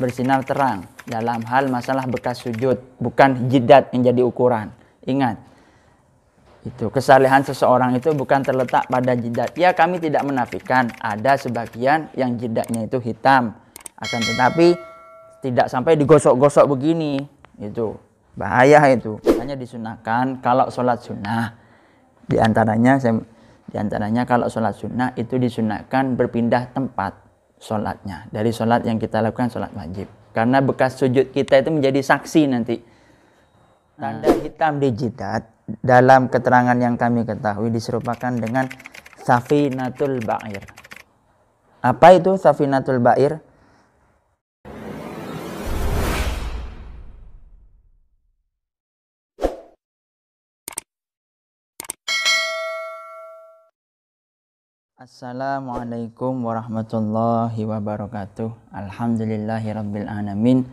bersinar terang dalam hal masalah bekas sujud, bukan jidat yang jadi ukuran. Ingat, itu kesalehan seseorang itu bukan terletak pada jidat. Ya, kami tidak menafikan ada sebagian yang jidatnya itu hitam, akan tetapi tidak sampai digosok-gosok begini. Itu bahaya itu. Hanya disunahkan kalau sholat sunnah. Di antaranya kalau sholat sunnah itu disunahkan berpindah tempat sholatnya dari sholat yang kita lakukan sholat wajib, karena bekas sujud kita itu menjadi saksi nanti. Tanda hitam di jidat dalam keterangan yang kami ketahui diserupakan dengan safinatul ba'ir. Apa itu safinatul ba'ir? Assalamualaikum warahmatullahi wabarakatuh. Alhamdulillahirabbil alamin.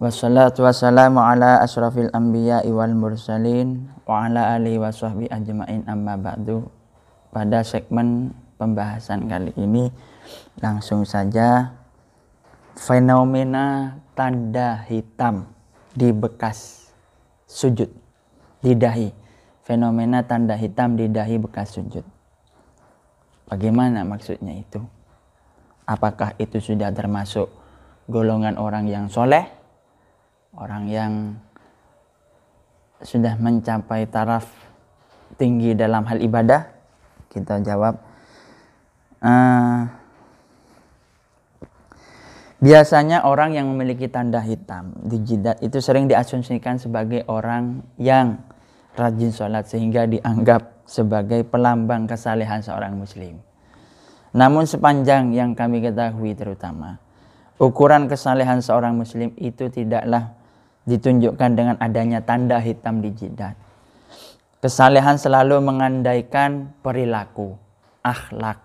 Wassalatu wassalamu ala asyrafil anbiya'i wal mursalin wa ala alihi wa sahbihi ajma'in, amma ba'du. Pada segmen pembahasan kali ini langsung saja fenomena tanda hitam di bekas sujud di dahi. Fenomena tanda hitam di dahi bekas sujud. Bagaimana maksudnya itu? Apakah itu sudah termasuk golongan orang yang soleh? Orang yang sudah mencapai taraf tinggi dalam hal ibadah? Kita jawab, biasanya orang yang memiliki tanda hitam di jidat itu sering diasumsikan sebagai orang yang rajin sholat, sehingga dianggap sebagai pelambang kesalehan seorang muslim. Namun sepanjang yang kami ketahui terutama, ukuran kesalehan seorang muslim itu tidaklah ditunjukkan dengan adanya tanda hitam di jidat. Kesalehan selalu mengandaikan perilaku, akhlak,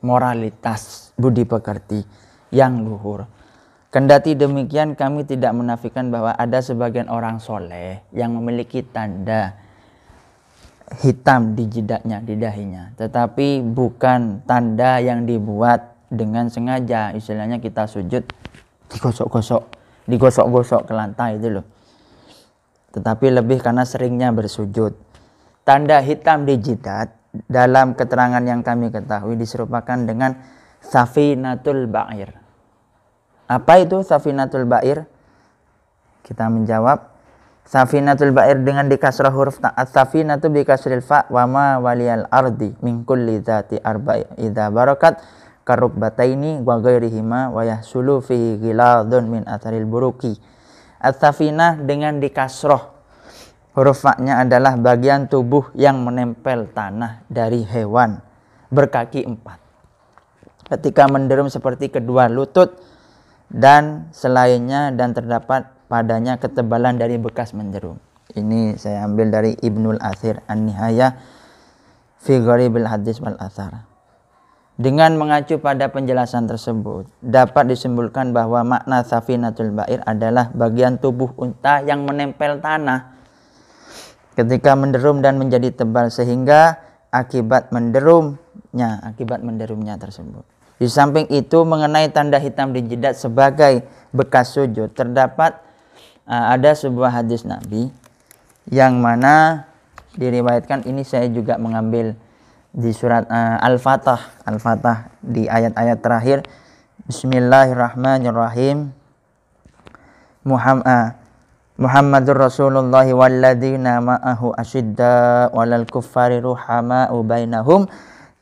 moralitas, budi pekerti yang luhur. Kendati demikian, kami tidak menafikan bahwa ada sebagian orang soleh yang memiliki tanda hitam di jidatnya, di dahinya, tetapi bukan tanda yang dibuat dengan sengaja. Istilahnya kita sujud digosok-gosok ke lantai itu loh, tetapi lebih karena seringnya bersujud. Tanda hitam di jidat dalam keterangan yang kami ketahui diserupakan dengan safinatul ba'ir. Apa itu safinatul ba'ir? Kita menjawab, safinatul ba'ir dengan dikasrah huruf ta. As-safinatu bi kasril fa wa ma waliyal ardi min kulli dzati arba'i idza barakat karukbataini wa ghairihima wa yahsulu fihi ghiladun min atharil buruki. As-safinah dengan dikasrah huruf fa-nya adalah bagian tubuh yang menempel tanah dari hewan berkaki 4. Ketika menderum seperti kedua lutut dan selainnya, dan terdapat padanya ketebalan dari bekas menderum. Ini saya ambil dari Ibnul Athir An-Nihayah fi Gharibil Hadis wal Athar. Dengan mengacu pada penjelasan tersebut, dapat disimpulkan bahwa makna safinatul ba'ir adalah bagian tubuh unta yang menempel tanah ketika menderum dan menjadi tebal, sehingga akibat menderumnya tersebut. Di samping itu, mengenai tanda hitam di jidat sebagai bekas sujud, terdapat ada sebuah hadis Nabi yang mana diriwayatkan, ini saya juga mengambil di surat Al-Fatah di ayat-ayat terakhir. Bismillahirrahmanirrahim. Muhammadur Rasulullah walladzina ma'ahu asyidda walal kuffari ruhama'u bainahum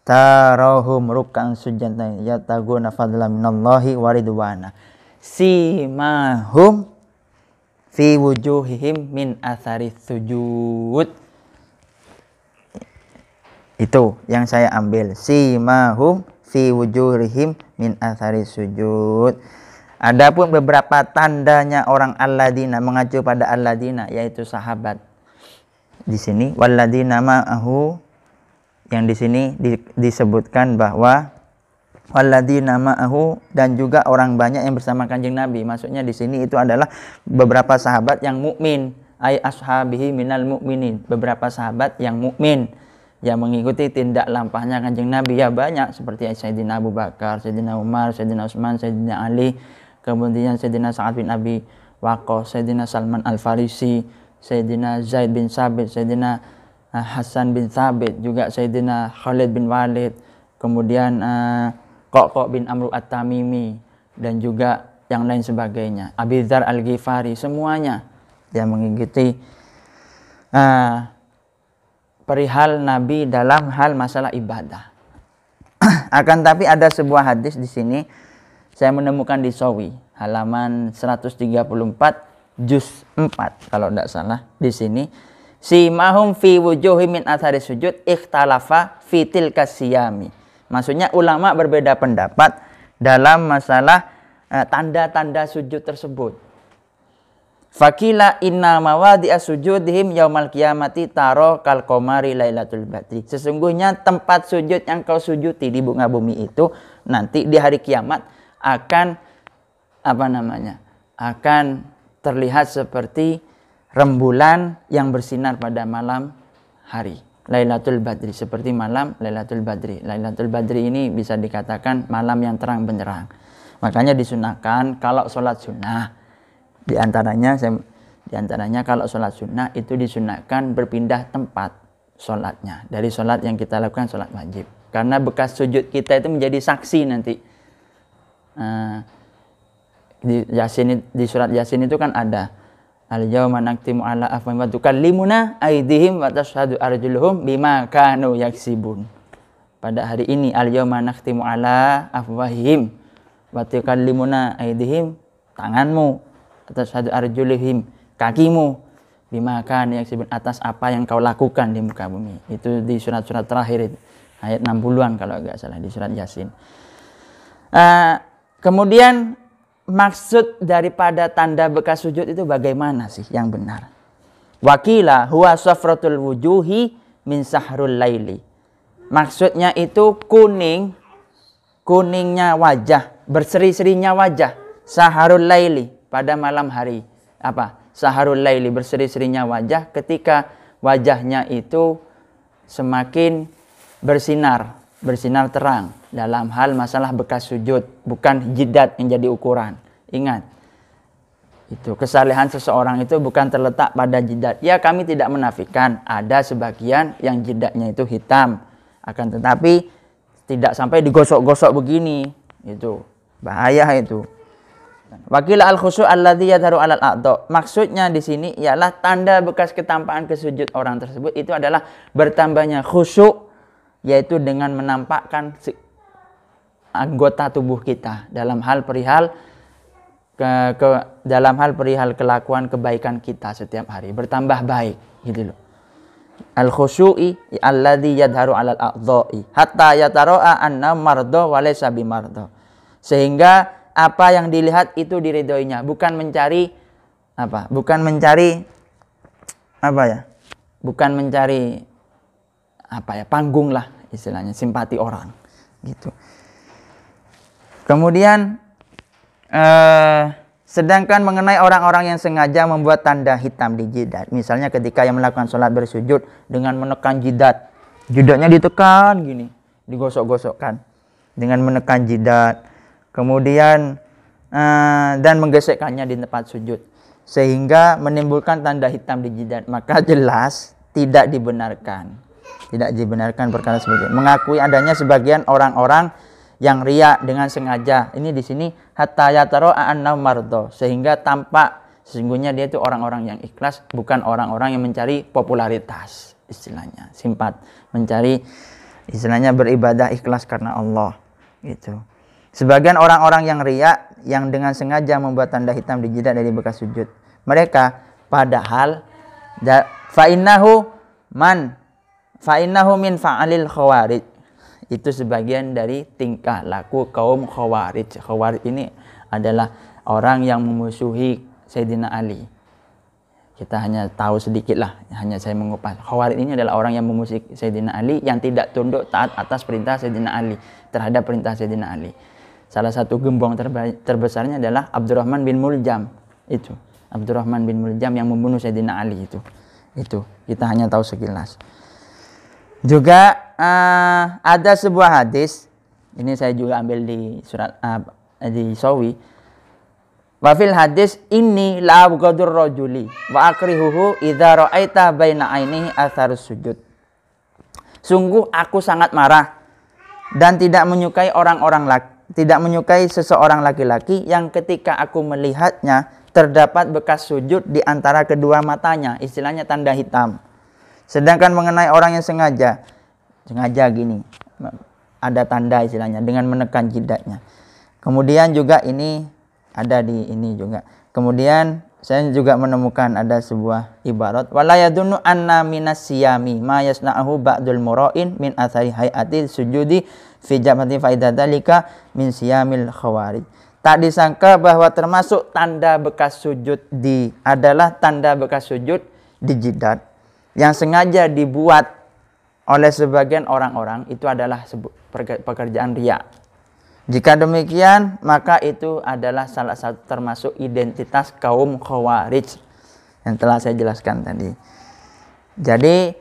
tarahum ruk'an sujjatan yataguna fadlan minallahi wa ridwana simahum fi wujuhihim min athari sujud. Itu yang saya ambil, simahum fi wujuhihim min athari sujud. Adapun beberapa tandanya orang alladzina, mengacu pada alladzina yaitu sahabat. Di sini walladzina ma'ahu, yang di sini disebutkan bahwa walladzina ma'ahu, dan juga orang banyak yang bersama Kanjeng Nabi. Maksudnya di sini itu adalah beberapa sahabat yang mukmin, ay ashabihi minal mukminin, beberapa sahabat yang mukmin yang mengikuti tindak lampahnya Kanjeng Nabi. Ya banyak, seperti Sayyidina Abu Bakar, Sayyidina Umar, Sayyidina Utsman, Sayyidina Ali, kemudian Sayyidina Sa'ad bin Abi Waqqas, Sayyidina Salman Al-Farisi, Sayyidina Zaid bin Sabit, Sayyidina Hasan bin Sabit, juga Sayyidina Khalid bin Walid, kemudian Qaq bin Amr At-Tamimi, dan juga yang lain sebagainya. Abi Dzar Al-Ghifari, semuanya yang mengikuti perihal Nabi dalam hal masalah ibadah. Akan tapi ada sebuah hadis di sini saya menemukan di Sawi halaman 134 juz 4 kalau tidak salah di sini. Simahum fi wujuhi min athari sujud ikhtalafa fi tilka siyami. Maksudnya ulama berbeda pendapat dalam masalah tanda-tanda sujud tersebut. Fakila inna mawadi'a sujudihim yaumal qiyamati taro kal qamari lailatul badri. Sesungguhnya tempat sujud yang kau sujuti di bunga bumi itu nanti di hari kiamat akan akan terlihat seperti rembulan yang bersinar pada malam hari. Lailatul Badri, seperti malam Lailatul Badri. Lailatul Badri ini bisa dikatakan malam yang terang benderang. Makanya disunahkan kalau sholat sunnah, di antaranya kalau sholat sunnah itu disunahkan berpindah tempat sholatnya dari sholat yang kita lakukan sholat wajib. Karena bekas sujud kita itu menjadi saksi nanti. Di surat Yasin itu kan ada al-yawma naktimu ala afwahihim wa tukallimuna aydihim wa tashhadu arjuluhum bima kanu yaksibun. Pada hari ini al-yawma naktimu ala afwahihim wa tukallimuna aydihim, tanganmu, tashhadu arjuluhum, kakimu, bima kanu yaksibun, atas apa yang kau lakukan di muka bumi. Itu di surat-surat terakhir itu, ayat 60-an kalau enggak salah di surat Yasin. Kemudian maksud daripada tanda bekas sujud itu bagaimana sih yang benar? Wakila huwa safratul wujuhi min sahrul laili. Maksudnya itu kuningnya wajah, berseri-serinya wajah, saharul laili, pada malam hari. Saharul laili, berseri-serinya wajah ketika wajahnya itu semakin bersinar terang dalam hal masalah bekas sujud, bukan jidat yang jadi ukuran. Ingat, itu kesalehan seseorang itu bukan terletak pada jidat. Ya, kami tidak menafikan ada sebagian yang jidatnya itu hitam, akan tetapi tidak sampai digosok-gosok begini. Itu bahaya itu. Wakila al-khusyu' alladzi yadharu 'alal a'dha. Maksudnya di sini ialah tanda bekas ketampaan kesujud orang tersebut itu adalah bertambahnya khusyuk, yaitu dengan menampakkan anggota tubuh kita dalam hal perihal kelakuan kebaikan kita setiap hari bertambah baik, gitu loh. Al-khusyu'i alladzi yadharu 'alal a'dha'i hatta yatara'a anna marda wa laysa bimarda. Sehingga apa yang dilihat itu diridhoinya, bukan mencari panggung lah istilahnya, simpati orang gitu. Kemudian sedangkan mengenai orang-orang yang sengaja membuat tanda hitam di jidat, misalnya ketika yang melakukan sholat bersujud dengan menekan jidatnya ditekan gini, digosok-gosokkan dengan menekan jidat, kemudian dan menggesekkannya di tempat sujud sehingga menimbulkan tanda hitam di jidat, maka jelas tidak dibenarkan perkara seperti itu. Mengakui adanya sebagian orang-orang yang riya dengan sengaja. Ini di sini hatta yatara'a anna mardo, sehingga tampak sesungguhnya dia itu orang-orang yang ikhlas, bukan orang-orang yang mencari popularitas, istilahnya mencari istilahnya beribadah ikhlas karena Allah gitu. Sebagian orang-orang yang riya yang dengan sengaja membuat tanda hitam di jidat dari bekas sujud, mereka padahal fa'innahu min fa'alil khawarij, itu sebagian dari tingkah laku kaum khawarij. Khawarij ini adalah orang yang memusuhi Sayyidina Ali. Kita hanya tahu sedikit lah, hanya saya mengupas. Khawarij ini adalah orang yang memusuhi Sayyidina Ali, yang tidak tunduk taat atas perintah Sayyidina Ali, terhadap perintah Sayyidina Ali. Salah satu gembong terbesarnya adalah Abdurrahman bin Muljam. Itu Abdurrahman bin Muljam yang membunuh Sayyidina Ali itu kita hanya tahu sekilas. Juga ada sebuah hadis, ini saya juga ambil di surat di Sawi, Wa fil hadis inni la abghadur rajuli wa akrihuhu idza ra'aita baina ainihi atharus sujud. Sungguh aku sangat marah dan tidak menyukai tidak menyukai seseorang laki-laki yang ketika aku melihatnya terdapat bekas sujud di antara kedua matanya, istilahnya tanda hitam. Sedangkan mengenai orang yang sengaja gini, ada tanda istilahnya dengan menekan jidatnya. Kemudian juga ini ada di ini juga. Kemudian saya juga menemukan ada sebuah ibarat wala yadunnu anna minas siyami ma yasna'uhu ba'dul mura'in min athari hayati sujudi fi jamati faidadalika min siyamil khawarij. Tak disangka bahwa termasuk tanda bekas sujud adalah tanda bekas sujud di jidat yang sengaja dibuat oleh sebagian orang-orang, itu adalah pekerjaan riya. Jika demikian, maka itu adalah salah satu termasuk identitas kaum Khawarij yang telah saya jelaskan tadi. Jadi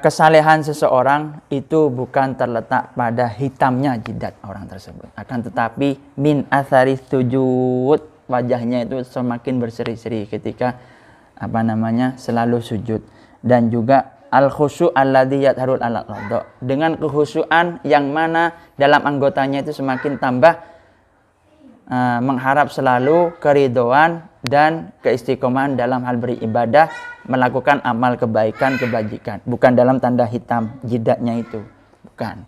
kesalehan seseorang itu bukan terletak pada hitamnya jidat orang tersebut, akan tetapi min athari sujud, wajahnya itu semakin berseri-seri ketika selalu sujud, dan juga al-khusyu' alladzi yadharul al-qadha, dengan kekhusyuan yang mana dalam anggotanya itu semakin tambah mengharap selalu keridhaan dan keistiqomahan dalam hal beribadah, melakukan amal kebaikan, kebajikan, bukan dalam tanda hitam jidatnya itu, bukan.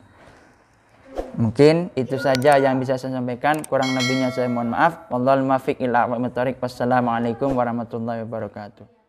Mungkin itu saja yang bisa saya sampaikan, kurang lebihnya saya mohon maaf. Wallahul muwaffiq ila aqwamit thoriq. Wassalamualaikum warahmatullahi wabarakatuh.